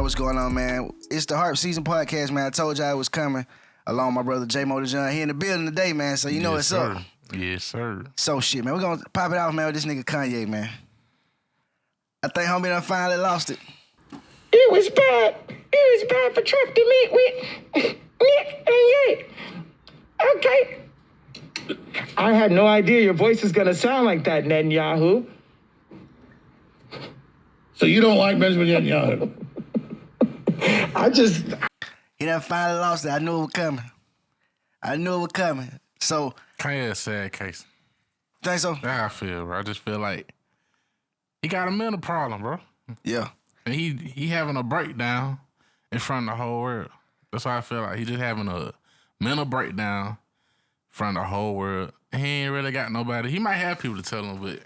what's going on, man? It's the Harp Season Podcast, man. I told y'all it was coming. Along with my brother Jay-mo Dejon. He in the building today, man, so you know what's up. Yes, sir. So, shit, man, we're going to pop it off, man, with this nigga Kanye, man. I think homie done finally lost it. It was bad. It was bad for Trump to meet with Nick and Ye. Okay. I had no idea your voice is going to sound like that, Netanyahu. So you don't like Benjamin Netanyahu? He done finally lost it. I knew it was coming. So. Kanye a sad case. Think so? That's how I feel, bro. I just feel like he got a mental problem, bro. Yeah. And he having a breakdown in front of the whole world. That's why I feel like he just having a mental breakdown in front of the whole world. He ain't really got nobody. He might have people to tell him, but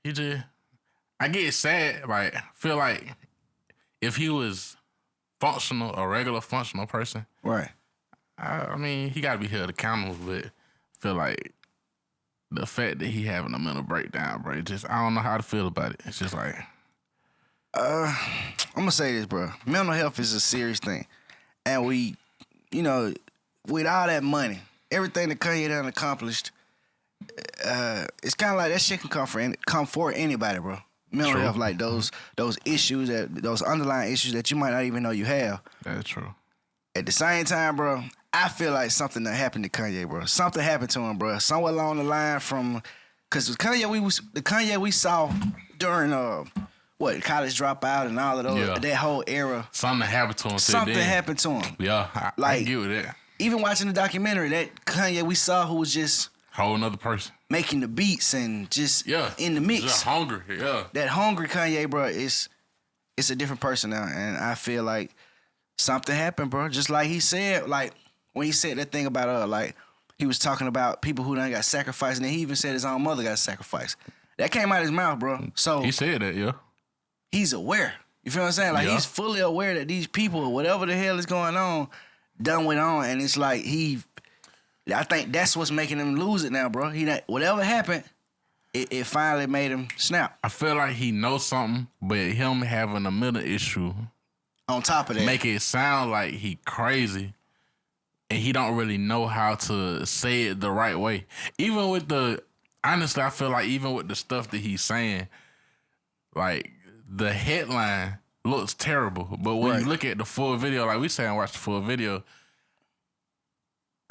he just... I get sad, like, feel like if he was a regular functional person. Right. I mean, he got to be held accountable, but feel like the fact that he having a mental breakdown, bro, I don't know how to feel about it. It's just like... I'm going to say this, bro. Mental health is a serious thing. And we, with all that money, everything that Kanye done accomplished, it's kind of like that shit can come for anybody, bro. Mental health, like those issues, those underlying issues that you might not even know you have. That's true. At the same time, bro, I feel like something that happened to Kanye, bro. Something happened to him, bro. Somewhere along the line from, because the Kanye we saw during college dropout and all of those, that whole era. Something happened to him. Something happened to him. Yeah, I get with that. Even watching the documentary, that Kanye we saw who was just whole another person making the beats and just in the mix. Just hungry, yeah. That hungry Kanye, bro, it's a different person now, and I feel like something happened, bro. Just like he said, like when he said that thing about like he was talking about people who done got sacrificed, and then he even said his own mother got sacrificed. That came out of his mouth, bro. So he said that, yeah. He's aware. You feel what I'm saying? Like he's fully aware that these people, whatever the hell is going on, done went on, and it's like I think that's what's making him lose it now, bro. Whatever happened, it finally made him snap. I feel like he knows something, but him having a mental issue on top of that make it sound like he crazy, and he don't really know how to say it the right way. Honestly, I feel like even with the stuff that he's saying, like the headline looks terrible, but when you look at the full video, like we saying, watch the full video.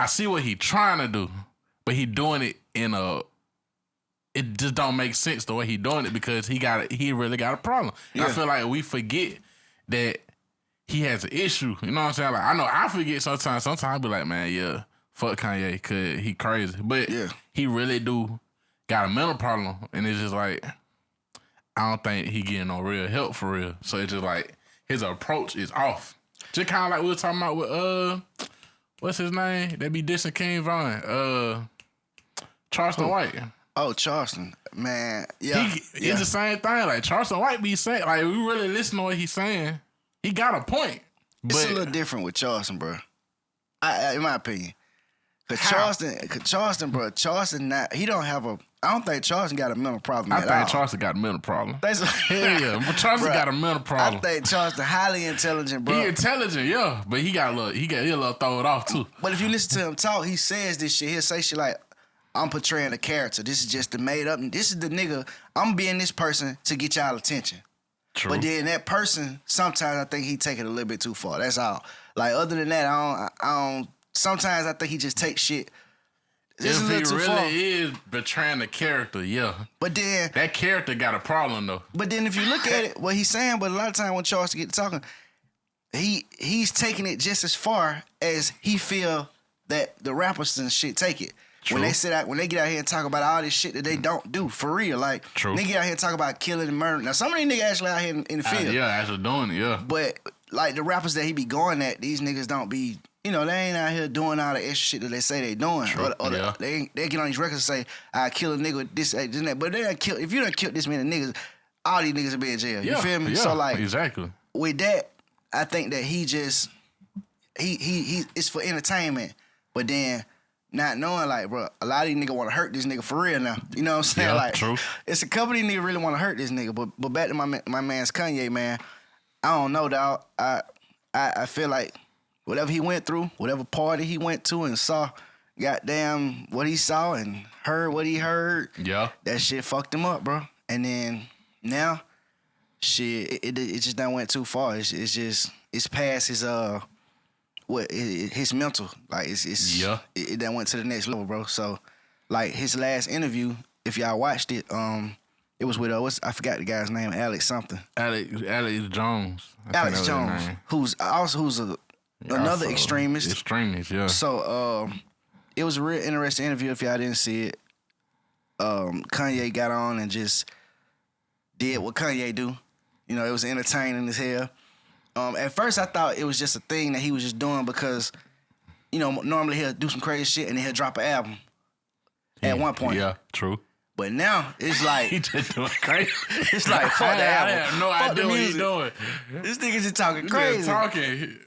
I see what he trying to do, but he doing it it just don't make sense the way he doing it because he really got a problem. Yeah. I feel like we forget that he has an issue. You know what I'm saying? Like I know I forget sometimes. Sometimes I be like, man, yeah, fuck Kanye, cause he crazy. But he really do got a mental problem, and it's just like I don't think he getting no real help for real. So it's just like his approach is off. Just kind of like we were talking about with what's his name? That be dissing King Von. Charleston White. Oh, Charleston. Man, yeah. It's the same thing. Like, Charleston White be saying, like, we really listen to what he's saying. He got a point. It's a little different with Charleston, bro. In my opinion. Because Charleston, bro, he don't have I don't think Charleston got a mental problem at all. I think Charleston got a mental problem. Hell yeah. But Charleston got a mental problem. I think Charleston highly intelligent, bro. He intelligent, yeah. But he'll a little throw it off, too. But if you listen to him talk, he says this shit. He'll say shit like, I'm portraying a character. This is just the made up. This is the nigga. I'm being this person to get y'all attention. True. But then that person, sometimes I think he take it a little bit too far. That's all. Like, other than that, I don't sometimes I think he just takes shit. If he really is betraying the character, yeah. But then that character got a problem though. But then if you look at it, what he's saying, but a lot of time when Charles get to talking, he's taking it just as far as he feel that the rappers and shit take it. True. When they get out here and talk about all this shit that they don't do for real, like they get out here and talk about killing and murder. Now some of these niggas actually out here in the field, actually doing it, yeah. But like the rappers that he be going at, these niggas don't be. They ain't out here doing all the extra shit that they say they doing. True. Or they get on these records and say, I kill a nigga with this, and that. But if you done killed this many niggas, all these niggas will be in jail. You feel me? Yeah, so like exactly. With that, I think that he just he it's for entertainment. But then not knowing like, bro, a lot of these niggas want to hurt this nigga for real now. You know what I'm saying? Yeah, like true. It's a couple of these niggas really want to hurt this nigga. But back to my man's Kanye, man. I don't know, dog. I feel like whatever he went through, whatever party he went to and saw, goddamn what he saw and heard what he heard. Yeah. That shit fucked him up, bro. And then now, shit, it just done went too far. It's past his his mental. Like it done went to the next level, bro. So like his last interview, if y'all watched it, it was with I forgot the guy's name, Alex something. Alex Jones. Alex Jones, who's another extremist. Extremist, yeah. So it was a real interesting interview. If y'all didn't see it, Kanye got on and just did what Kanye do. You know, it was entertaining as hell. At first, I thought it was just a thing that he was just doing because, you know, normally he'll do some crazy shit and then he'll drop an album at one point. Yeah, true. But now it's like he just doing crazy. It's like fuck the album. I have no idea what he's doing. This nigga just talking crazy.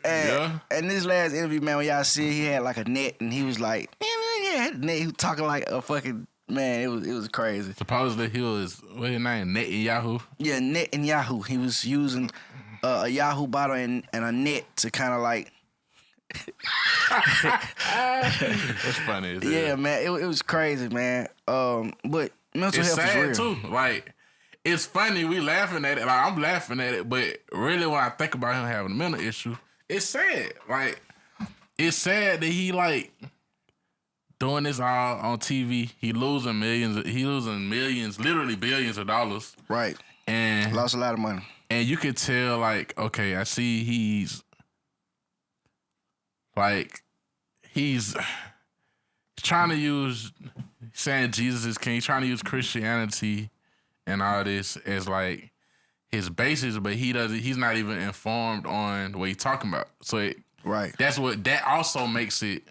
And this last interview, man, when y'all see it, he had like a net and he was like, yeah, net. He was talking like a fucking man. It was crazy. Supposedly he was what's his name? Netanyahu. Yeah, Netanyahu. He was using a Yahoo bottle and a net to kind of like. That's funny. Yeah, man, it was crazy, man. But mental health is real. It's sad too. Like, it's funny. We laughing at it. Like, I'm laughing at it. But really, when I think about him having a mental issue, it's sad. Like, it's sad that he like doing this all on TV. He losing millions. Literally billions of dollars. Right. And lost a lot of money. And you could tell, like, okay, I see he's trying to use saying Jesus is king, trying to use Christianity and all this as like his basis, but he's not even informed on what he's talking about. So that also makes it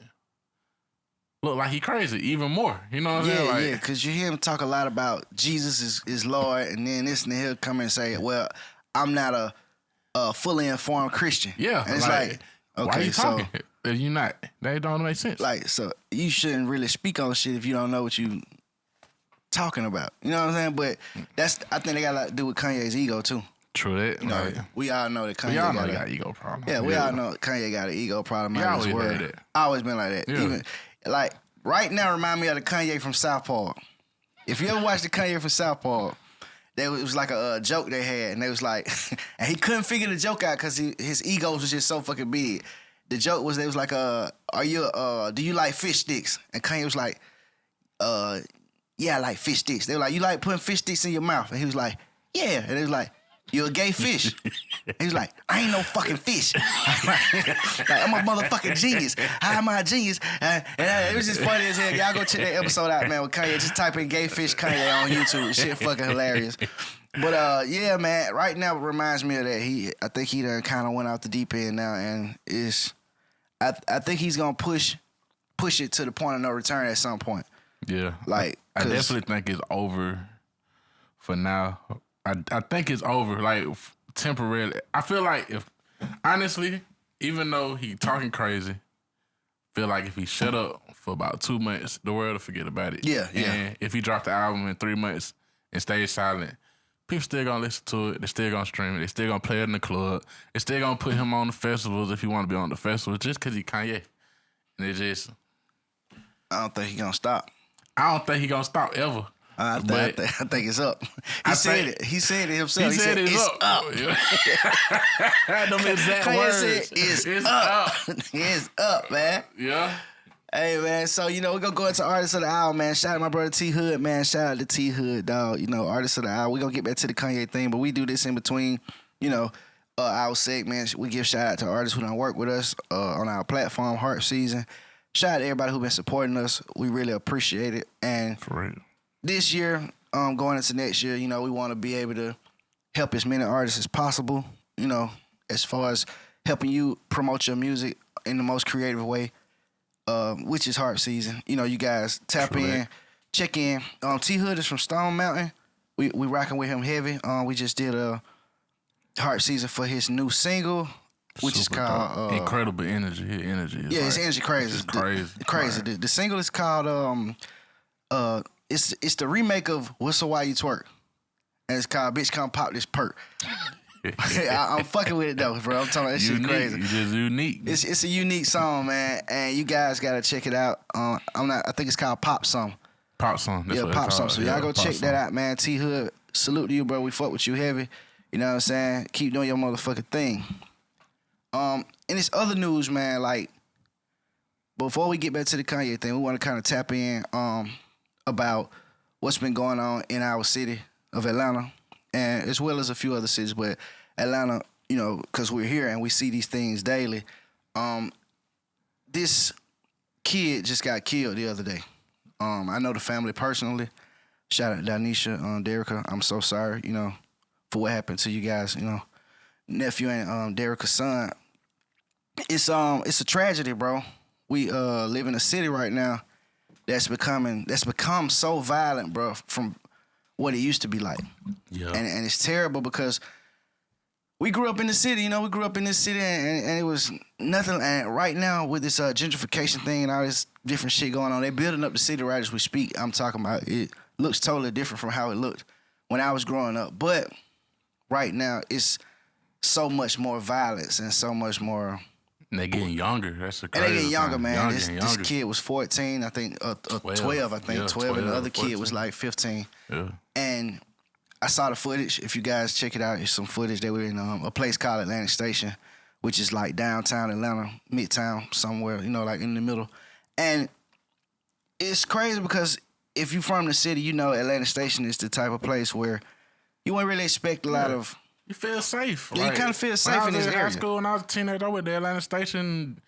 look like he crazy even more. You know what I'm saying? Like, yeah, because you hear him talk a lot about Jesus is Lord, and then this and then he'll come and say, well, I'm not a fully informed Christian. Yeah. And it's like okay, why are you talking? If you're not, that don't make sense. Like, so you shouldn't really speak on shit if you don't know what you talking about. You know what I'm saying? But I think they got a lot to do with Kanye's ego too. True that. You know, we all know that Kanye got an ego problem. Yeah, we all know Kanye got an ego problem. I always been like that. Yeah. Even like right now, remind me of the Kanye from South Park. If you ever watched the Kanye from South Park, it was like a joke they had, and they was like, and he couldn't figure the joke out because his ego was just so fucking big. The joke was, they was like, do you like fish sticks? And Kanye was like, yeah, I like fish sticks. They were like, you like putting fish sticks in your mouth? And he was like, yeah. And they was like, you a gay fish? And he was like, I ain't no fucking fish. Like, I'm a motherfucking genius. How am I a genius? And it was just funny as hell. Y'all go check that episode out, man, with Kanye. Just type in gay fish Kanye on YouTube. Shit fucking hilarious. But yeah, man, right now it reminds me of that. I think he done kind of went out the deep end now, and I think he's gonna push it to the point of no return at some point. Yeah, like I definitely think it's over for now. I think it's over, like temporarily. I feel like honestly, even though he talking crazy, feel like if he shut up for about 2 months, the world will forget about it. Yeah. And if he dropped the album in 3 months and stayed silent, people still gonna listen to it. They're still gonna stream it. They're still gonna play it in the club. They're still gonna put him on the festivals if he want to be on the festivals just because he Kanye. And it just... I don't think he gonna stop. I don't think he gonna stop ever. I think it's up. He said it himself. He said it's up. Them exact words. Said, it's up. It's up, man. Yeah. Hey, man, so, you know, we're going to go into Artist of the Hour, man. Shout out to my brother T Hood, man. Shout out to T Hood, dog. You know, Artist of the Hour. We're going to get back to the Kanye thing, but we do this in between, you know, our segments. We give shout out to artists who done work with us on our platform, Harp Season. Shout out to everybody who been supporting us. We really appreciate it. And for real, this year, going into next year, you know, we want to be able to help as many artists as possible, you know, as far as helping you promote your music in the most creative way. Which is Harp Season. You know, you guys tap in, check in. T Hood is from Stone Mountain. We rocking with him heavy. We just did a Harp Season for his new single, which is called Incredible Energy. His energy is his energy crazy. It's crazy. Crazy. Right. The single is called it's the remake of Whistle While You Twerk. And it's called Bitch Come Pop This Perk. I'm fucking with it though, bro. I'm talking about that shit crazy. It's just unique. It's a unique song, man, and you guys gotta check it out. I think it's called Pop Song. Pop song. That's what Pop it's Song. called. So y'all go check Song. that out, man. T Hood, salute to you, bro. We fuck with you heavy. You know what I'm saying? Keep doing your motherfucking thing. And it's other news, man. Like before we get back to the Kanye thing, we want to kind of tap in about what's been going on in our city of Atlanta, and as well as a few other cities, but Atlanta, you know, because we're here and we see these things daily. This kid just got killed the other day. I know the family personally. Shout out to Danisha, Derica. I'm so sorry, you know, for what happened to you guys, you know, nephew and Derica's son. It's a tragedy, bro. We live in a city right now that's become so violent, bro, from what it used to be like. Yeah. And it's terrible because we grew up in the city, you know, and it was nothing. And right now with this gentrification thing and all this different shit going on, they're building up the city right as we speak. I'm talking about it looks totally different from how it looked when I was growing up. But right now it's so much more violence and so much more. And they're getting younger. That's the And crazy they getting younger, thing. man. This younger. kid was 14, I think, 12, I think, Yeah, 12, and the other 14. kid was like 15. Yeah. And I saw the footage. If you guys check it out, it's some footage. They were in a place called Atlantic Station, which is like downtown Atlanta, midtown, somewhere, you know, like in the middle. And it's crazy because if you're from the city, you know Atlantic Station is the type of place where you wouldn't really expect a lot of. You feel safe. Yeah, you kinda feel safe in this When I area. was in high school and I was a teenager, I went to Atlanta Station,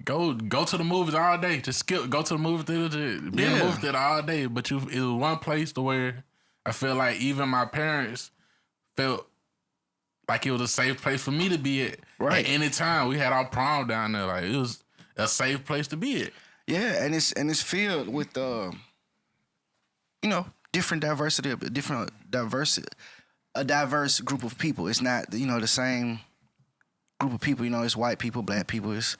go to the movies all day. Just go to the movie theater, be in the movie theater all day. But it was one place to where I feel like even my parents felt like it was a safe place for me to be at. Right. At any time. We had our prom down there. Like it was a safe place to be at. Yeah, and it's filled with you know, a diverse group of people. It's not, you know, the same group of people. You know, it's white people, black people. It's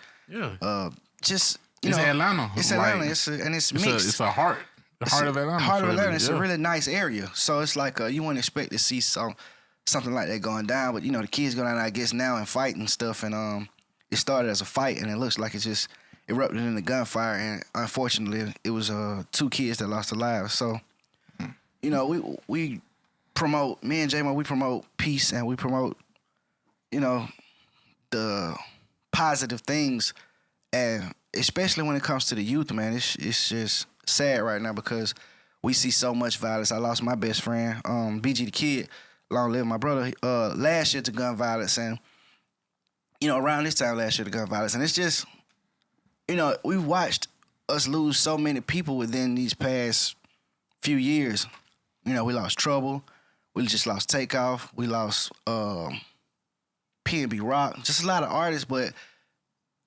just you It's know, Atlanta. It's Atlanta. Like, It's mixed. It's a heart. The heart of Atlanta. Heart of Atlanta. Really, It's a really nice area. So it's like you wouldn't expect to see something like that going down. But you know, the kids go down there, I guess, now and fight and stuff. And it started as a fight, and it looks like it just erupted in the gunfire. And unfortunately, it was 2 kids that lost their lives. So you know, we promote, me and Jay-mo, we promote peace and we promote, you know, the positive things, and especially when it comes to the youth, man. It's just sad right now because we see so much violence. I lost my best friend, BG the Kid, long live my brother, last year to gun violence, and you know, around this time last year to gun violence, and it's just, you know, we watched us lose so many people within these past few years. You know, we lost Trouble. We just lost Takeoff. We lost P&B Rock. Just a lot of artists, but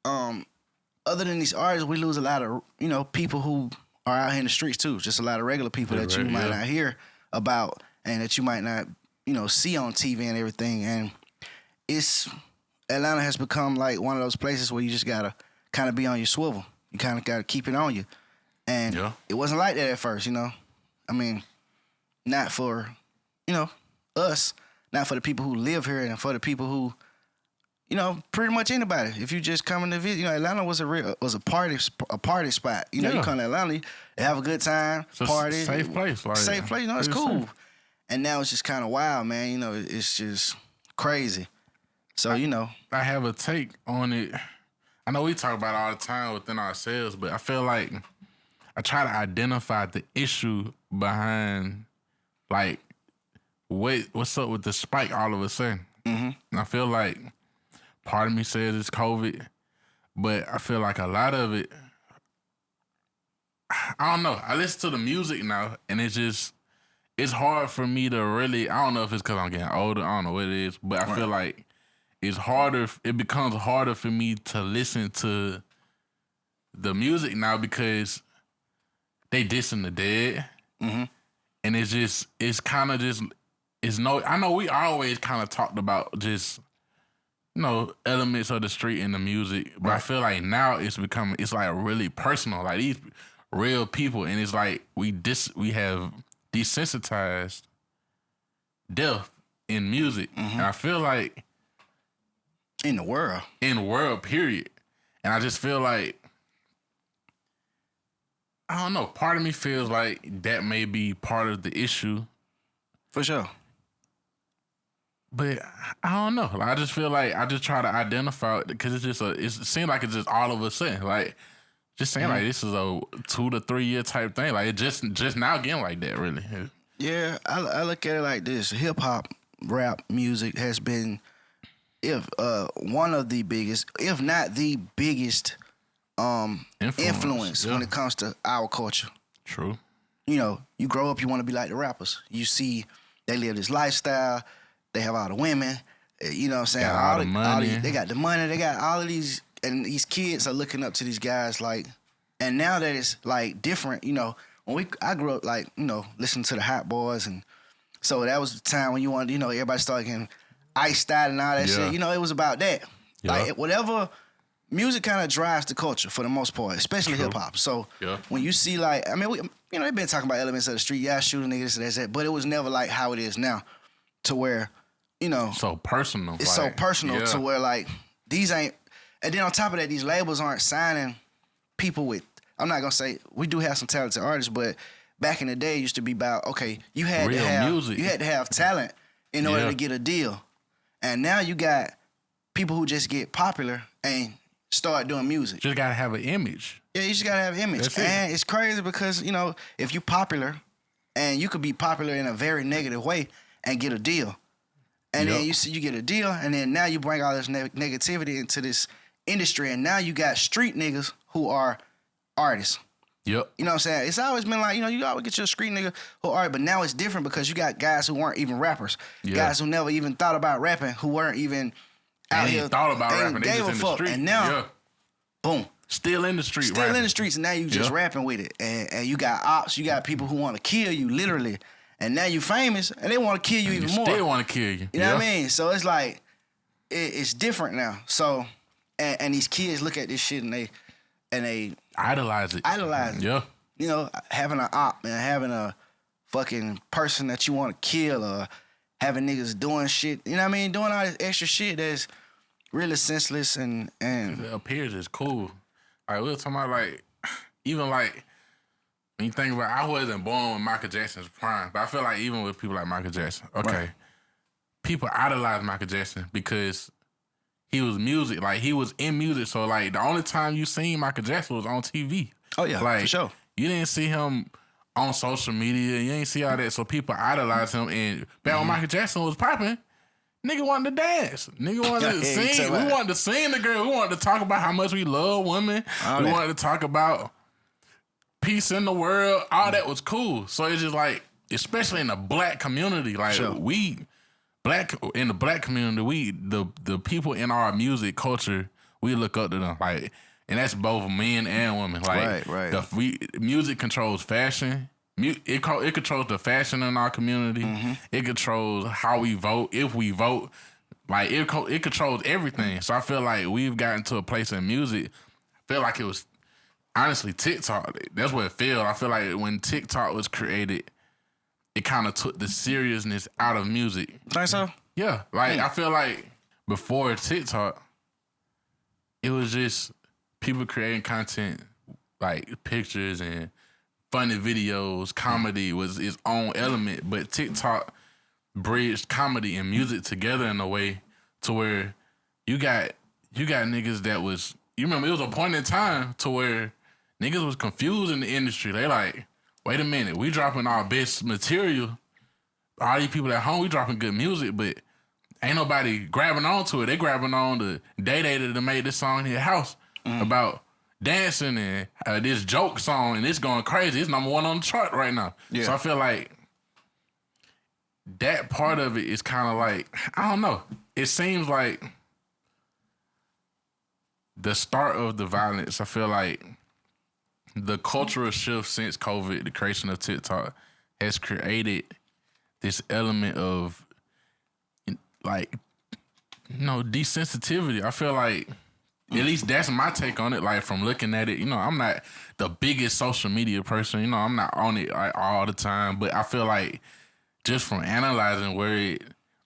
other than these artists, we lose a lot of, you know, people who are out here in the streets too. Just a lot of regular people that you might not hear about and that you might not, you know, see on TV and everything. And Atlanta has become like one of those places where you just gotta kind of be on your swivel. You kind of gotta keep it on you. And it wasn't like that at first, you know. I mean, not for, you know, us, not for the people who live here, and for the people who, you know, pretty much anybody. If you just come in to visit, you know, Atlanta was a party spot. You know, you come to Atlanta, you have a good time, it's party, a safe place. Like, safe place. You know, it's cool. Safe. And now it's just kind of wild, man. You know, it's just crazy. So you know, I have a take on it. I know we talk about it all the time within ourselves, but I feel like I try to identify the issue behind, like, what's up with the spike all of a sudden. Mm-hmm. I feel like part of me says it's COVID, but I feel like a lot of it, I don't know. I listen to the music now, and it's hard for me to really, I don't know if it's because I'm getting older, I don't know what it is, but I feel like it becomes harder for me to listen to the music now because they dissing the dead. Mm-hmm. And I know we always kind of talked about just, you know, elements of the street in the music, but I feel like now it's like really personal, like these real people, and it's like we have desensitized death in music. And I feel like In the world. period. And I just feel like, I don't know, part of me feels like that may be part of the issue. For sure. But I don't know. Like, I just feel like I just try to identify it because it seems like it's just all of a sudden. Like, just saying like this is a 2 to 3 year type thing. Like, it just now getting like that, really. Yeah, I look at it like this. Hip hop, rap music has been one of the biggest, if not the biggest, influence when it comes to our culture. True. You know, you grow up, you want to be like the rappers. You see they live this lifestyle. They have all the women. You know what I'm saying? Got all the money. They got the money. They got all of these, and these kids are looking up to these guys like. And now that it's like different, you know. When I grew up like, you know, listening to the Hot Boys, and so that was the time when you wanted, you know, everybody started getting iced out and all that shit. You know, it was about that. Yeah. Like whatever music kind of drives the culture for the most part, especially hip hop. So when you see like, I mean, you know, they've been talking about elements of the street. Yeah, shooting niggas, this, that, but it was never like how it is now, to where, you know, so personal. It's like, so personal to where like these ain't, and then on top of that, these labels aren't signing people with. I'm not gonna say we do have some talented artists, but back in the day, it used to be about you had real to have music. You had to have talent in order to get a deal, and now you got people who just get popular and start doing music. Just gotta have an image. Yeah, you just gotta have an image. That's and it's crazy because, you know, if you popular, and you could be popular in a very negative way and get a deal. And then you get a deal, and then now you bring all this negativity into this industry, and now you got street niggas who are artists. Yep. You know what I'm saying? It's always been like, you know, you always get your street nigga who are, but now it's different because you got guys who weren't even rappers. Guys who never even thought about rapping, who weren't even out here. Thought about rapping. They just in the street. And now, boom. Still in the street, Still in the streets, and now you just rapping with it. And you got ops, you got people who want to kill you, literally. And now you famous, and they want to kill you even more. Still want to kill you. You know what I mean? So it's like, it's different now. So, and these kids look at this shit and they idolize it. Yeah. You know, having an op and having a fucking person that you want to kill, or having niggas doing shit, you know what I mean? Doing all this extra shit that's really senseless and it appears as cool. Like, we were talking about, like, even like, when you think about, I wasn't born when Michael Jackson's prime, but I feel like even with people like Michael Jackson, people idolize Michael Jackson because he was music. Like, he was in music. So, like, the only time you seen Michael Jackson was on TV. Oh, yeah, like, for sure. You didn't see him on social media. You ain't see all that. So, people idolize him. And back when Michael Jackson was popping, nigga wanted to dance. Nigga wanted to sing. We wanted to sing the girl. We wanted to talk about how much we love women. We wanted to talk about peace in the world. All that was cool. So, it's just like, especially in the black community, like, in the black community, the people in our music culture, we look up to them, like, and that's both men and women. Like, music controls fashion. It controls the fashion in our community. It controls how we vote, if we vote. Like, it controls everything. So I feel like we've gotten to a place in music. I feel like it was honestly TikTok. That's what it feels. I feel like when TikTok was created, it kind of took the seriousness out of music. Think so? Yeah. Like, I feel like before TikTok, it was just people creating content, like pictures and funny videos. Comedy was its own element, but TikTok bridged comedy and music together in a way to where you got niggas that was, you remember, it was a point in time to where niggas was confused in the industry. They like, wait a minute, we dropping our best material. All these people at home, we dropping good music, but ain't nobody grabbing on to it. They grabbing on the Day that made this song in their house about dancing and this joke song, and it's going crazy. It's number 1 on the chart right now. Yeah. So I feel like that part of it is kind of like, I don't know. It seems like the start of the violence. I feel like the cultural shift since COVID, the creation of TikTok, has created this element of, like, you know, desensitivity. I feel like, at least that's my take on it. Like, from looking at it, you know, I'm not the biggest social media person. You know, I'm not on it like all the time. But I feel like just from analyzing where it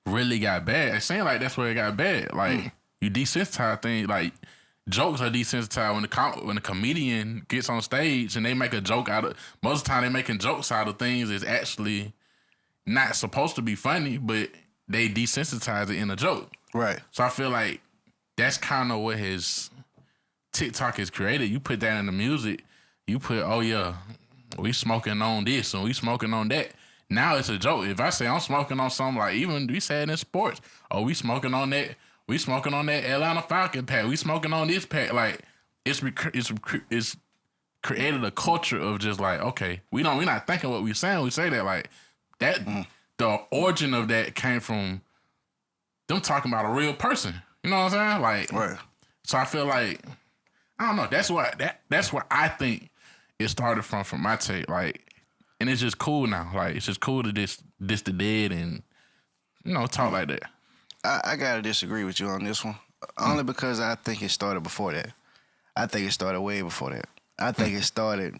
really got bad. It seemed like that's where it got bad. Like you desensitize things. Like jokes are desensitized when the comedian gets on stage and they make a joke out of. Most of the time, they making jokes out of things that's actually not supposed to be funny, but they desensitize it in a joke. Right. So I feel like that's kind of what his TikTok has created. You put that in the music. You put, oh yeah, we smoking on this and we smoking on that. Now it's a joke. If I say I'm smoking on something, like even we said in sports, oh, we smoking on that. We smoking on that Atlanta Falcon pack. We smoking on this pack. Like it's created a culture of just like, okay, we're not thinking what we saying. We say that like that. The origin of that came from them talking about a real person. You know what I'm saying? Like, Right. So I feel like I don't know. That's what I think it started from my take. Like, and it's just cool now. Like, it's just cool to diss the dead and talk like that. I gotta disagree with you on this one. Only because I think it started before that. I think it started way before that. I think it started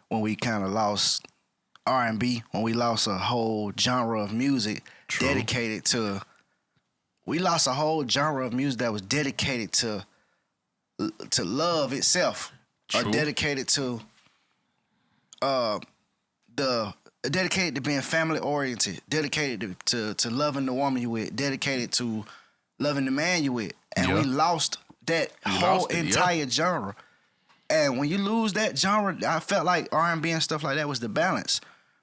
when we kind of lost R&B, when we lost a whole genre of music dedicated to. We lost a whole genre of music that was dedicated to love itself, or dedicated to dedicated to being family oriented, dedicated to loving the woman you with, dedicated to loving the man you with, and we lost that entire genre. And when you lose that genre, I felt like R&B and stuff like that was the balance.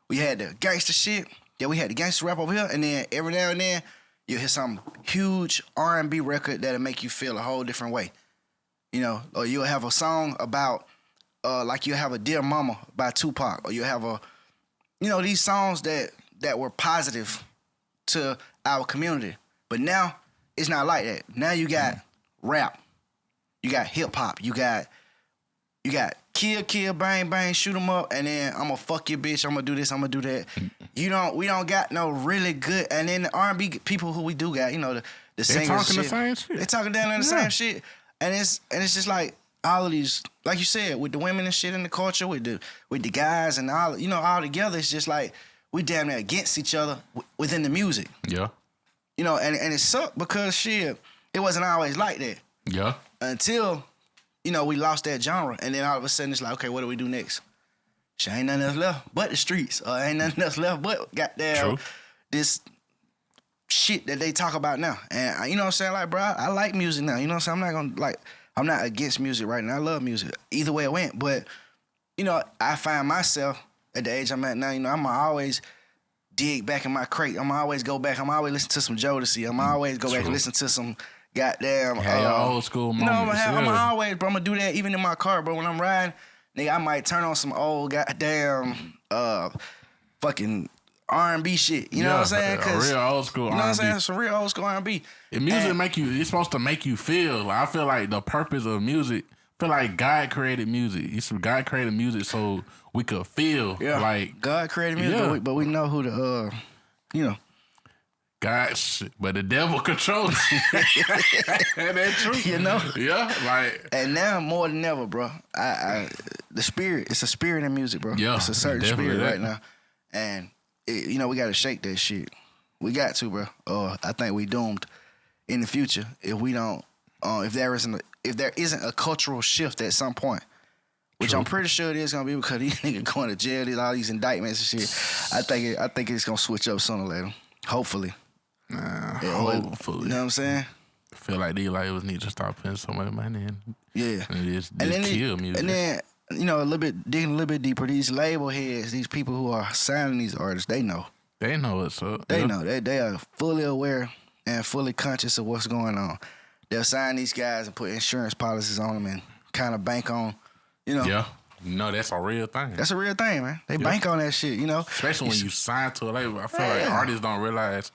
We had the gangster shit, we had the gangster rap over here, and then every now and then you hear some huge R&B record that'll make you feel a whole different way. Or you'll have a song about, like you have a Dear Mama by Tupac, or you have these songs that were positive to our community. But now, it's not like that. Now you got rap, you got hip hop, you got kill, bang, bang, shoot 'em up, and then I'm gonna fuck your bitch, I'm gonna do this, I'm gonna do that. We don't got no really good, and then the R&B people who we do got, the singers. They talking the same shit. They talking down on the same shit. And it's just like all of these, like you said, with the women and shit in the culture, with the guys and all together, it's just like we damn near against each other within the music. Yeah. And it sucked because shit, it wasn't always like that. Yeah. Until, we lost that genre, and then all of a sudden it's like, okay, what do we do next? Shit, ain't nothing else left but the streets, or ain't nothing else left but goddamn this shit that they talk about now. And you know what I'm saying? Like, bro, I like music now. You know what I'm saying? I'm not against music right now. I love music. Either way it went. But, I find myself at the age I'm at now, I'm always dig back in my crate. I'm always go back. I'm always listen to some Jodeci. I'm always go back and listen to some goddamn old school moments. I'm always, bro, I'm gonna do that even in my car, bro. When I'm riding, nigga, I might turn on some old goddamn fucking R&B shit. You know what I'm saying? Real old school R&B. You know what I'm saying? Some real old school R&B. And music it's supposed to make you feel. I feel like the purpose of music, I feel like God created music. God created music so we could feel like God created music, but we know who the God, but the devil controls it. That's true. Yeah, like. And now more than ever, bro. The spirit, it's a spirit in music, bro. Yeah, it's a certain spirit right now, and we got to shake that shit. We got to, bro. I think we doomed in the future if we don't. If there isn't a cultural shift at some point, which I'm pretty sure it is gonna be because these niggas going to jail, all these indictments and shit. I think it's gonna switch up sooner or later. Hopefully. Hopefully. You know what I'm saying? I feel like these labels need to start putting so much money in. Yeah. And just kill music. And then, digging a little bit deeper, these label heads, these people who are signing these artists, they know. They know what's up. They know. They are fully aware and fully conscious of what's going on. They'll sign these guys and put insurance policies on them and kind of bank on, Yeah. That's a real thing. That's a real thing, man. They bank on that shit, Especially when you sign to a label. I feel like artists don't realize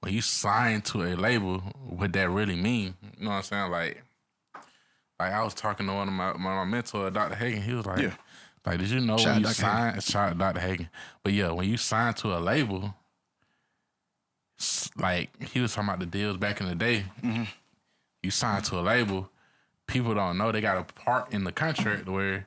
when you sign to a label, what that really mean. You know what I'm saying? Like I was talking to one of my mentor, Dr. Hagen. He was like, like, did you know when you sign? Shout out Dr. Hagen. But yeah, when you sign to a label, like he was talking about the deals back in the day. Mm-hmm. You sign to a label, people don't know they got a part in the contract where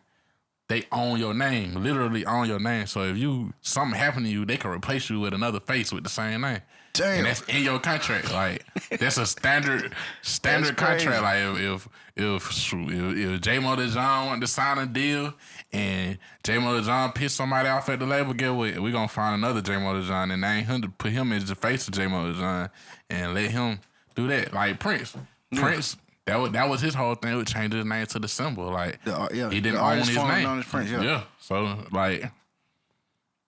they own your name, literally own your name. So if something happened to you, they can replace you with another face with the same name. Damn. And that's in your contract. Like that's a standard contract. Like if Jay-mo Dejon want to sign a deal and Jay-mo Dejon piss somebody off at the label, get what? We gonna find another Jay-mo Dejon and name him to put him as the face of Jay-mo Dejon and let him do that. Like Prince. Prince, that was his whole thing. Would change his name to the symbol. Like he didn't own his name. Known as Prince, yeah. So like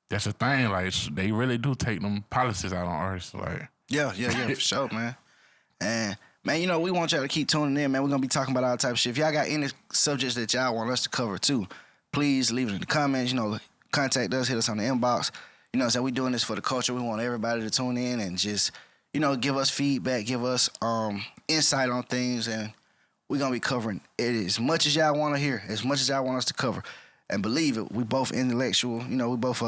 that's the thing. Like they really do take them policies out on artists. Like yeah, for sure, man. And man, you know, we want y'all to keep tuning in, man. We're gonna be talking about all type of shit. If y'all got any subjects that y'all want us to cover too, please leave it in the comments. You know, contact us, hit us on the inbox. You know what I'm saying? We're doing this for the culture. We want everybody to tune in and just, you know, give us feedback, give us insight on things, and we're gonna be covering it as much as y'all want to hear, as much as y'all want us to cover. And believe it, we both intellectual. You know, we both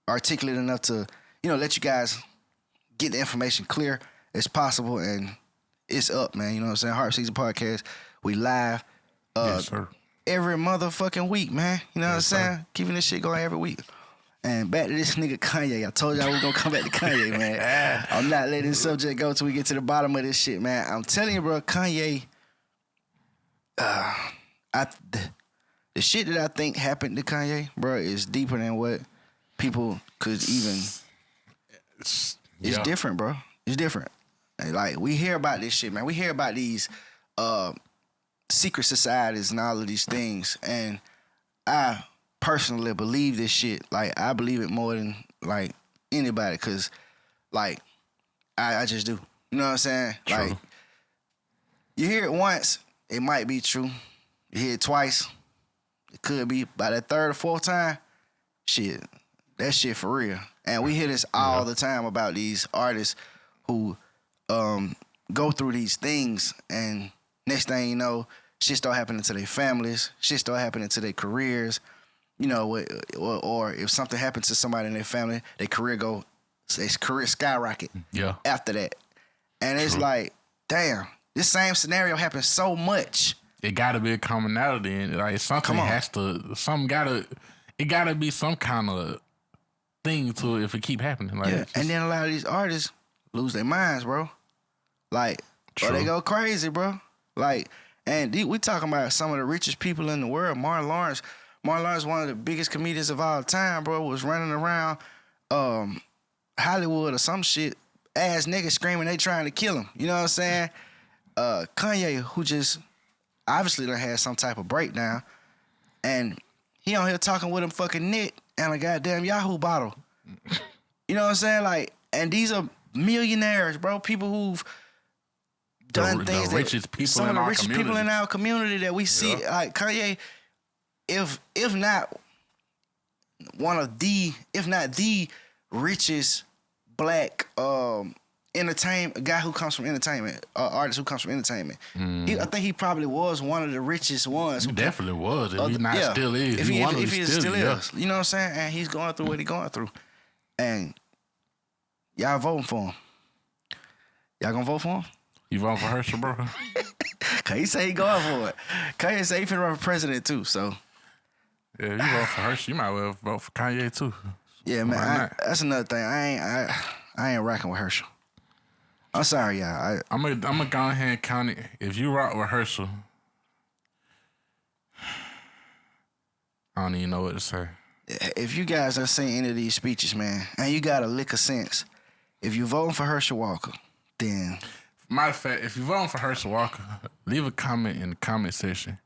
articulate enough to, you know, let you guys get the information clear as possible. And it's up, man. You know what I'm saying? Harp Season Podcast. We live yes, sir. Every motherfucking week, man. You know what I'm saying? Sir. Keeping this shit going every week. And back to this nigga Kanye. I told y'all we was gonna come back to Kanye, man. I'm not letting this subject go till we get to the bottom of this shit, man. I'm telling you, bro, Kanye, the shit that I think happened to Kanye, bro, is deeper than what people could even. It's different, bro. It's different. Like, we hear about this shit, man. We hear about these secret societies and all of these things, and I personally believe this shit. Like, I believe it more than, like, anybody, because, like, I just do. You know what I'm saying? True. Like, you hear it once, it might be true. You hear it twice, it could be. By that third or fourth time, shit, that shit for real. And we hear this all the time about these artists who go through these things, and next thing you know, shit start happening to their families, shit start happening to their careers, you know, or if something happens to somebody in their family, their career skyrocket after that. And it's like, damn, this same scenario happens so much. It gotta be a commonality, and like something it gotta be some kind of thing to it if it keep happening. Like, yeah, and then a lot of these artists lose their minds, bro. Like, or they go crazy, bro. Like, and we talking about some of the richest people in the world. Martin Lawrence, one of the biggest comedians of all time, bro, was running around Hollywood or some shit, ass niggas screaming they trying to kill him. You know what I'm saying? Kanye, who just obviously done had some type of breakdown, and he on here talking with him fucking Nick and a goddamn Yahoo bottle. You know what I'm saying? Like, and these are millionaires, bro. People who've done things. The richest people some of the richest people in our community that we see. Like Kanye, if not one of the, if not the richest black guy who comes from entertainment, artist who comes from entertainment. I think he probably was one of the richest ones. He definitely was. If he still is. If he still is. You know what I'm saying? And he's going through what he's going through. And y'all voting for him. Y'all gonna vote for him? You voting for Herschel, bro? Cause he say he going for it. Kanye say he finna run for president too, so. Yeah, you vote for Herschel, you might well vote for Kanye too. Yeah, man. That's another thing. I ain't rocking with Herschel. I'm sorry, y'all. I'm gonna go ahead and count it. If you rock with Herschel, I don't even know what to say. If you guys have seen any of these speeches, man, and you got a lick of sense, if you voting for Herschel Walker, then... Matter of fact, if you voting for Herschel Walker, leave a comment in the comment section.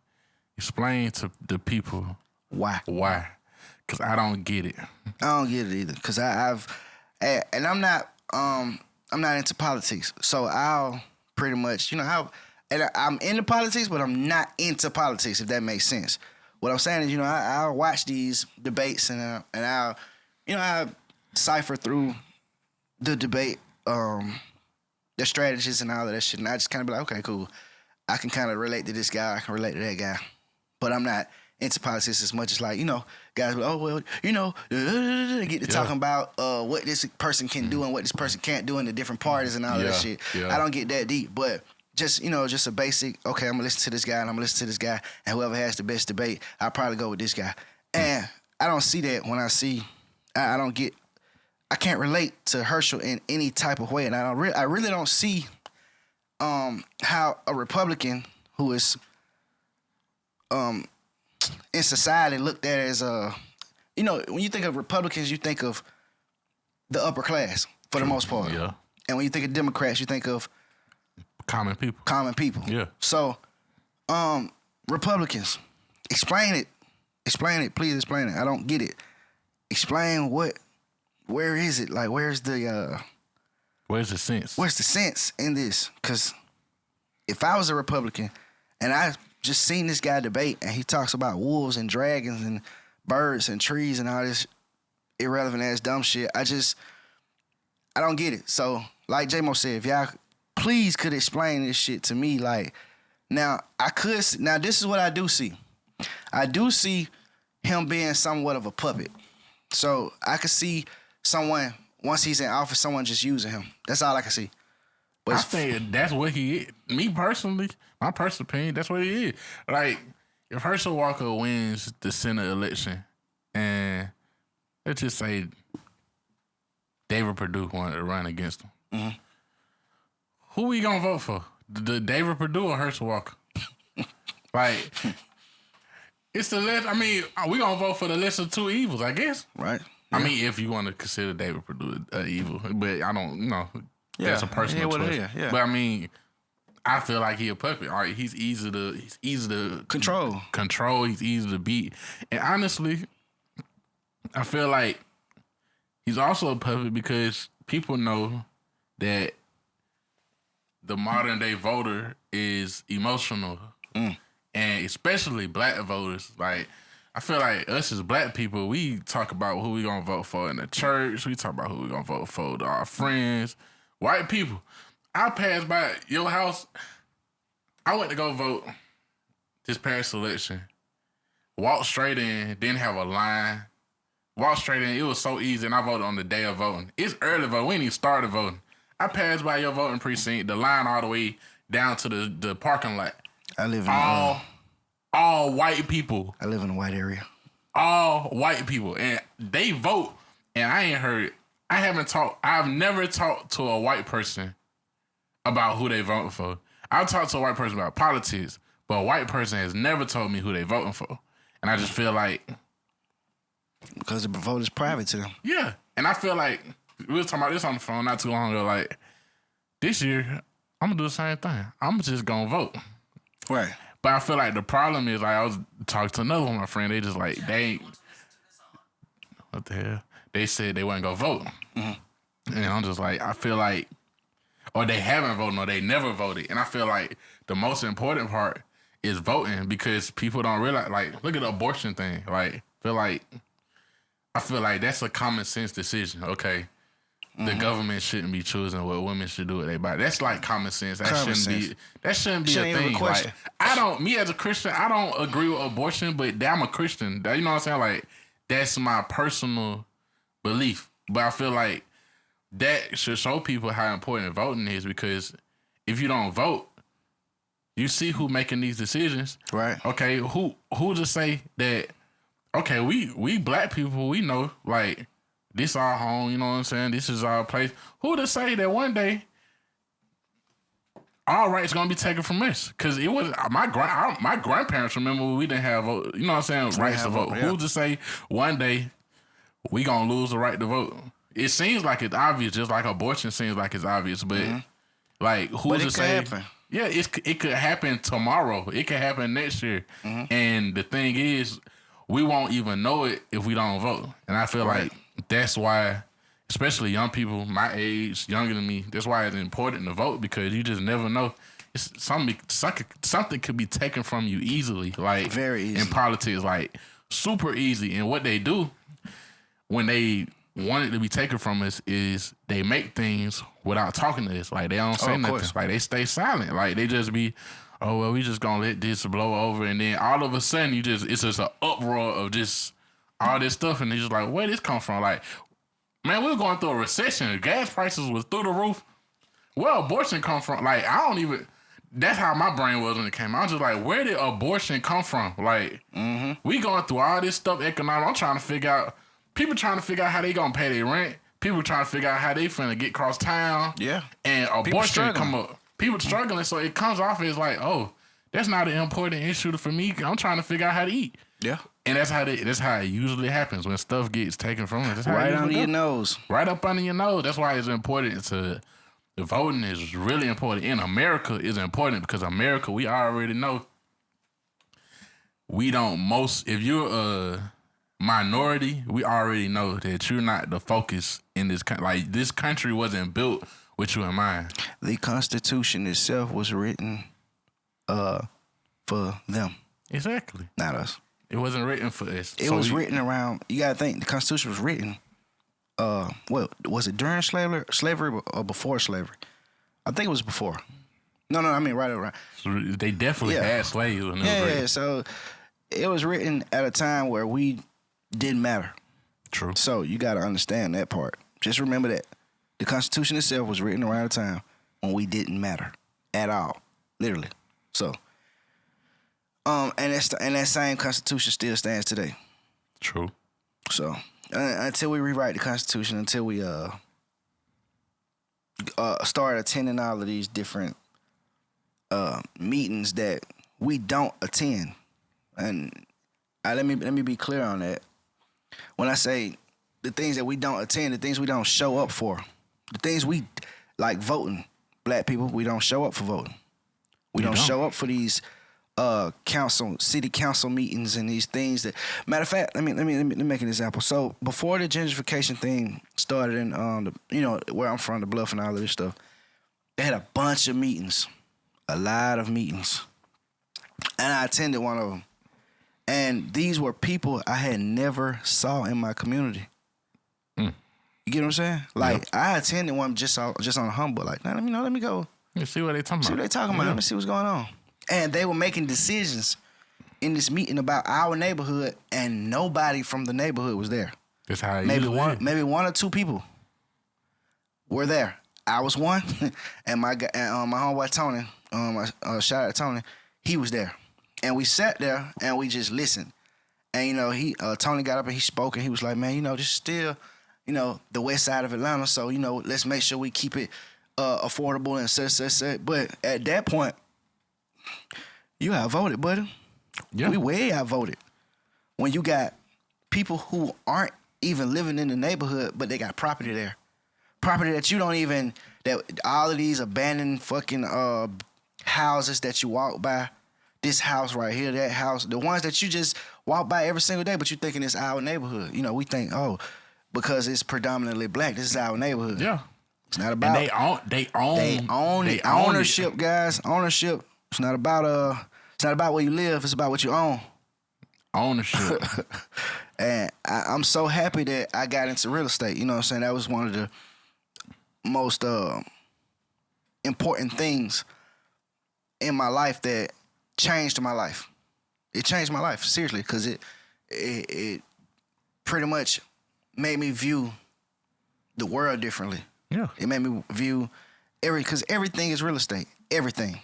Explain to the people why. Because I don't get it. I don't get it either. Because and I'm not into politics. So I'll pretty much, I'm into politics, but I'm not into politics, if that makes sense. What I'm saying is, I'll watch these debates and I'll cipher through the debate, the strategies and all of that shit. And I just kind of be like, okay, cool. I can kind of relate to this guy. I can relate to that guy. But I'm not into politics as much as like, guys be like, get to talking about what this person can do and what this person can't do in the different parties and all of that shit. Yeah. I don't get that deep. But just just a basic. Okay, I'm gonna listen to this guy, and I'm gonna listen to this guy, and whoever has the best debate, I'll probably go with this guy. And I don't see that when I see. I don't get. I can't relate to Herschel in any type of way, and I really don't see how a Republican who is in society looked at as when you think of Republicans, you think of the upper class for the most part. Yeah. And when you think of Democrats, you think of Common people. Yeah. So, Republicans, explain it. Explain it. Please explain it. I don't get it. Explain where is it? Like, where's the sense? Where's the sense in this? Because if I was a Republican and I just seen this guy debate and he talks about wolves and dragons and birds and trees and all this irrelevant ass dumb shit, I don't get it. So, like J-Mo said, if y'all please could explain this shit to me, like, now this is what I do see. I do see him being somewhat of a puppet. So I could see someone, once he's in office, someone just using him. That's all I can see. But I think that's what he is. Me personally, my personal opinion, that's what he is. Like, if Herschel Walker wins the Senate election and let's just say David Perdue wanted to run against him, who we gonna vote for? The David Perdue or Herschel Walker? Like, it's the less. I mean, we gonna vote for the lesser two evils, I guess. right. I mean, if you want to consider David Perdue evil, but I don't know. Yeah, That's a personal what it choice. is, yeah. But I mean, I feel like he a puppet. All right, he's easy to Control. He's easy to beat, and honestly, I feel like he's also a puppet because people know that the modern day voter is emotional, and especially black voters. Like, I feel like us as black people, we talk about who we gonna vote for in the church. We talk about who we gonna vote for to our friends. White people, I passed by your house. I went to go vote this past election. Walked straight in, didn't have a line. Walked straight in. It was so easy, and I voted on the day of voting. It's early voting. We ain't even started voting. I passed by your voting precinct, the line all the way down to the parking lot. I live in All white people. I live in a white area. All white people. And they vote. And I've never talked to a white person about who they voting for. I've talked to a white person about politics, but a white person has never told me who they voting for. And I just feel like, because the vote is private to them. yeah. And I feel like, we was talking about this on the phone not too long ago, like, this year, I'm going to do the same thing. I'm just going to vote. Right. But I feel like the problem is, like, I was talking to another one of my friends. They just like, what the hell? They said they wasn't going to vote. And I'm just like, I feel like, or they haven't voted, or they never voted. And I feel like the most important part is voting, because people don't realize, like, look at the abortion thing. Like, I feel like that's a common sense decision. Okay, the government shouldn't be choosing what women should do with their body. That's like common sense. That shouldn't be a thing. Like, me as a Christian, I don't agree with abortion, but I'm a Christian. You know what I'm saying? Like, that's my personal belief. But I feel like that should show people how important voting is, because if you don't vote, you see who making these decisions. Right. Okay, who to say that, okay, we black people, we know, like, this our home, you know what I'm saying? This is our place. Who to say that one day our rights gonna be taken from us? Because it was my grandparents remember we didn't have, you know what I'm saying, rights to vote. Yeah. Who to say one day we gonna lose the right to vote? It seems like it's obvious, just like abortion seems like it's obvious, but like, who's to say? Happen. Yeah, it could happen tomorrow. It could happen next year. And the thing is, we won't even know it if we don't vote. And I feel like that's why, especially young people my age, younger than me, that's why it's important to vote, because you just never know. It's something could be taken from you easily, like, very easy in politics, like, super easy. And what they do when they want it to be taken from us is they make things without talking to us. Like, they don't say nothing. Like, they stay silent. Like, they just be, oh, well, we just gonna let this blow over, and then all of a sudden it's just an uproar of just all this stuff, and they just like, where this come from? Like, man, we were going through a recession. Gas prices was through the roof. Where abortion come from? Like, that's how my brain was when it came out. I was just like, where did abortion come from? Like, we going through all this stuff economic. I'm trying to figure out, people trying to figure out how they gonna pay their rent. People trying to figure out how they finna get cross town. Yeah. And People abortion struggling. come up. People struggling, so it comes off as like, oh, that's not an important issue for me. I'm trying to figure out how to eat. Yeah. And that's how it usually happens when stuff gets taken from us. That's how it Right usually under your go. nose. Right up under your nose. That's why it's important to. The voting is really important. In America, is important because America, we already know. We don't if you're a minority, we already know that you're not the focus in this country. Like, this country wasn't built with you in mind. The Constitution itself was written for them, Exactly. not us. It wasn't written for us. It was written around. You gotta think the Constitution was written. Was it during slavery or before slavery? I think it was before. No, I mean right around. They definitely Yeah. had slaves when it was Yeah, written. so it was written at a time where we didn't matter. True. So you gotta understand that part. Just remember that the Constitution itself was written around a time when we didn't matter at all, literally. So, and that same Constitution still stands today. True. So until we rewrite the Constitution, until we start attending all of these different meetings that we don't attend, and let me be clear on that. When I say the things that we don't attend, the things we don't show up for, the things we like voting, black people, we don't show up for voting. We don't show up for these city council meetings and these things that, matter of fact, let me make an example. So before the gentrification thing started in where I'm from, the Bluff and all of this stuff, they had a bunch of meetings, a lot of meetings, and I attended one of them. And these were people I had never saw in my community. You get what I'm saying? Like, I attended one just on a humble, like, let me go. You see what they talking about. See what they talking about. Let me see what's going on. And they were making decisions in this meeting about our neighborhood, and nobody from the neighborhood was there. That's how it Maybe usually is. maybe one or two people were there. I was one, and my homeboy Tony, shout out to Tony, he was there. And we sat there and we just listened. And Tony got up and he spoke and he was like, man, this is still, the west side of Atlanta. So, let's make sure we keep it affordable and such. But at that point, you outvoted, buddy. Yeah. We way outvoted. When you got people who aren't even living in the neighborhood, but they got property there. Property that you don't even, that all of these abandoned fucking houses that you walk by, this house right here, that house, the ones that you just walk by every single day, but you thinking it's our neighborhood. We think, because it's predominantly black, this is our neighborhood. Yeah. It's not about. And they own it. Ownership, guys. Ownership. It's not about where you live. It's about what you own. Ownership. And I'm so happy that I got into real estate. You know what I'm saying? That was one of the most important things in my life that changed my life. It changed my life, seriously, because it pretty much made me view the world differently. Yeah. It made me view because everything is real estate. Everything.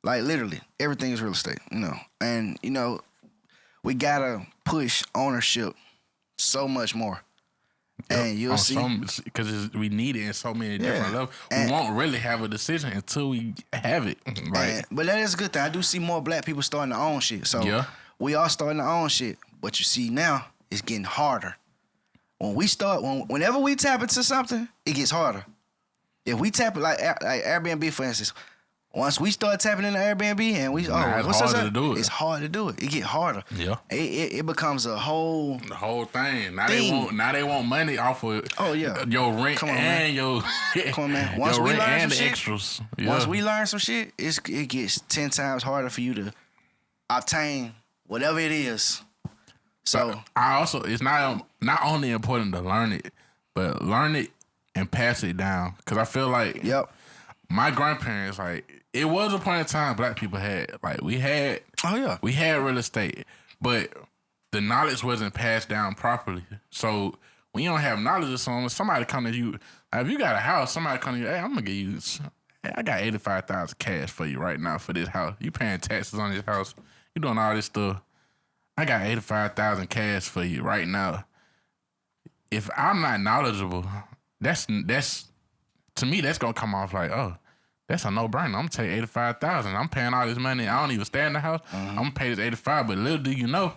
Like, literally, everything is real estate, And, we gotta push ownership so much more. And you'll see. Because we need it in so many different levels. We won't really have a decision until we have it. Right. But that is a good thing. I do see more black people starting to own shit. So we are starting to own shit. But you see now, it's getting harder. Whenever we tap into something, it gets harder. If we tap it like Airbnb, for instance, once we start tapping into Airbnb and it's harder to do it. It's hard to do it. It get harder. Yeah. It becomes the whole thing. Now they want money off of your rent. Come on, and man. your Come on, man. Once your we rent learn and some the shit, extras. Yeah. Once we learn some shit, it gets 10 times harder for you to obtain whatever it is. So it's not only important to learn it, but learn it and pass it down. Because I feel like my grandparents, like, it was a point in time black people had, like, we had real estate, but the knowledge wasn't passed down properly. So when you don't have knowledge of something, somebody come to you, if you got a house, somebody come to you, hey, I'm gonna give you Hey, I got 85,000 cash for you right now for this house. You paying taxes on this house. You doing all this stuff. I got 85,000 cash for you right now. If I'm not knowledgeable, that's to me that's gonna come off like, oh, that's a no-brainer. I'm gonna take 85,000. I'm paying all this money. I don't even stay in the house. I'm gonna pay this 85. But little do you know,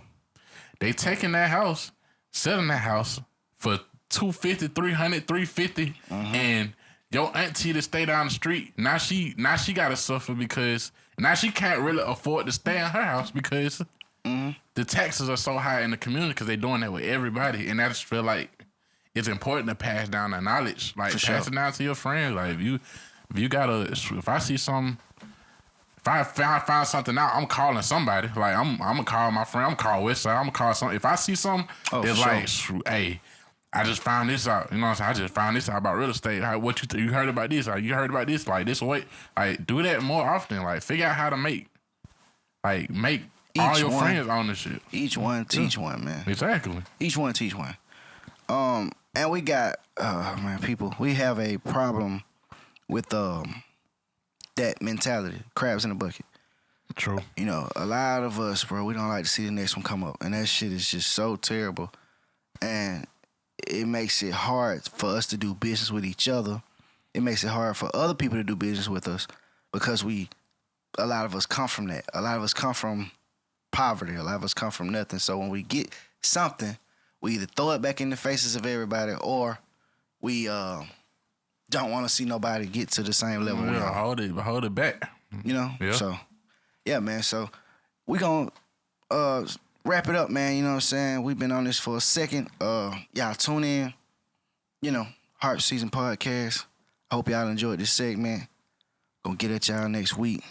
they taking that house, selling that house for 250, 300, 350, and your auntie that stay down the street, now she gotta suffer because now she can't really afford to stay in her house because the taxes are so high in the community because they doing that with everybody. And I just feel like it's important to pass down the knowledge. Like pass it down to your friends. Like if I see something, if I find something out, I'm calling somebody. Like I'm gonna call my friend, I'm gonna call Westside, I'm gonna call something. If I see something, it's like, hey, I just found this out. You know what I'm saying? I just found this out about real estate. What you heard about this? Like, you heard about this? Like this way. Like do that more often. Like figure out how to make all your friends own this shit. Each one teach one, man. Exactly. Each one teach one. And we got people. We have a problem with that mentality, crabs in the bucket. True. You know, a lot of us, bro, we don't like to see the next one come up, and that shit is just so terrible, and it makes it hard for us to do business with each other. It makes it hard for other people to do business with us because a lot of us come from that. A lot of us come from poverty. A lot of us come from nothing. So when we get something, we either throw it back in the faces of everybody or we don't want to see nobody get to the same level. Yeah, hold it back. You know? Yeah. So, yeah, man. So, we going to wrap it up, man. You know what I'm saying? We've been on this for a second. Y'all tune in. You know, Harp Season Podcast. I hope y'all enjoyed this segment. Gonna get at y'all next week.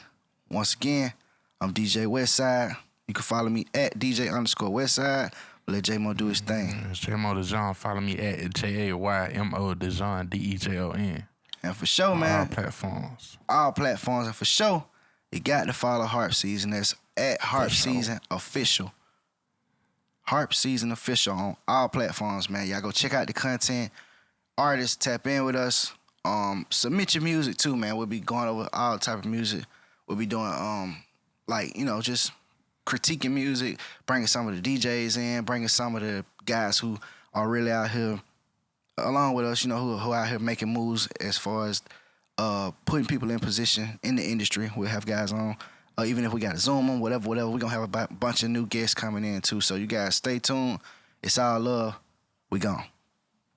Once again, I'm DJ Westside. You can follow me at DJ_Westside. Let Jay-mo do his thing. It's Jay-mo Dejon. Follow me at JAYMO Dejon, DEJON. And for sure, man. All platforms. All platforms. And for sure, you got to follow Harp Season. That's at Harp Season Official. Harp Season Official on all platforms, man. Y'all go check out the content. Artists, tap in with us. Submit your music too, man. We'll be going over all type of music. We'll be doing just critiquing music, bringing some of the DJs in, bringing some of the guys who are really out here along with us, you know, who out here making moves as far as putting people in position in the industry. We'll have guys on. Even if we got to Zoom them, whatever, we're going to have a bunch of new guests coming in too. So you guys stay tuned. It's all love. We gone.